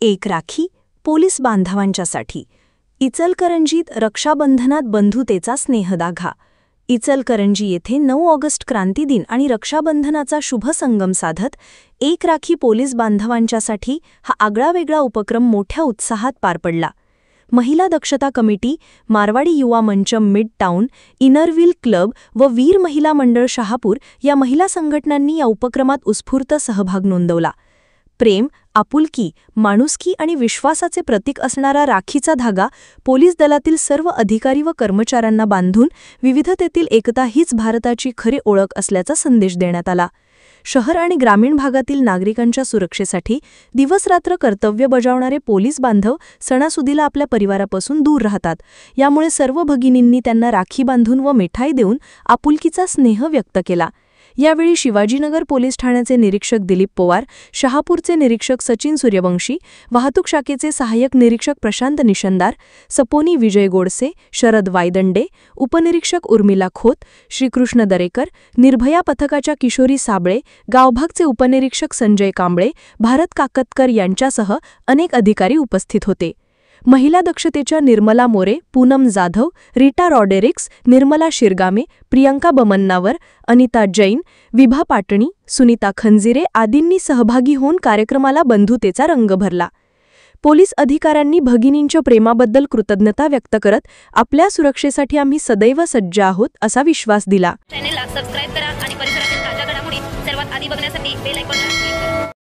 एक राखी पोलीस बांधवांच्यासाठी. इचलकरंजीत रक्षाबंधनात बंधुतेचा स्नेहदागा. इचलकरंजी येथे 9 ऑगस्ट क्रांती दिन आणि रक्षाबंधनाचा शुभ संगम साधत एक राखी पोलीस बांधवांच्यासाठी हा आगळावेगळा उपक्रम मोठ्या उत्साहात पार पडला. महिला दक्षता कमिटी, मारवाडी युवा मंच मिड टाउन, इनरव्हील क्लब व वीर महिला मंडळ शहापूर या महिला संघटनांनी या उपक्रमात उत्स्फूर्त सहभाग नोंदवला. प्रेम, आपुलकी, माणुसकी आणि विश्वासाचे प्रतीक असणारा राखीचा धागा पोलीस दलातील सर्व अधिकारी व कर्मचाऱ्यांना बांधून विविधतेतील एकता हीच भारताची खरी ओळख असल्याचा संदेश देण्यात आला. शहर आणि ग्रामीण भागातील नागरिकांच्या सुरक्षेसाठी दिवसरात्र कर्तव्य बजावणारे पोलीस बांधव सणासुदीला आपल्या परिवारापासून दूर राहतात. यामुळे सर्व भगिनींनी त्यांना राखी बांधून व मिठाई देऊन आपुलकीचा स्नेह व्यक्त केला. यावेळी शिवाजीनगर पोलीस ठाण्याचे निरीक्षक दिलीप पवार, शहापूरचे निरीक्षक सचिन सूर्यवंशी, वाहतूक शाखेचे सहाय्यक निरीक्षक प्रशांत निशंदार, सपोनी विजय गोडसे, शरद वायदंडे, उपनिरीक्षक उर्मिला खोत, श्रीकृष्ण दरेकर, निर्भया पथकाच्या किशोरी साबळे, गावभागचे उपनिरीक्षक संजय कांबळे, भारत काकतकर यांच्यासह अनेक अधिकारी उपस्थित होते. महिला दक्षतेच्या निर्मला मोरे, पूनम जाधव, रीटा रॉडेरिक्स, निर्मला शिरगामे, प्रियंका बमन्नावर, अनिता जैन, विभा पाटणी, सुनीता खंजिरे आदींनी सहभागी होऊन कार्यक्रमाला बंधुतेचा रंग भरला. पोलीस अधिकाऱ्यांनी भगिनींच्या प्रेमाबद्दल कृतज्ञता व्यक्त करत आपल्या सुरक्षेसाठी आम्ही सदैव सज्ज आहोत असा विश्वास दिला. चॅनेलला सबस्क्राइब करा आणि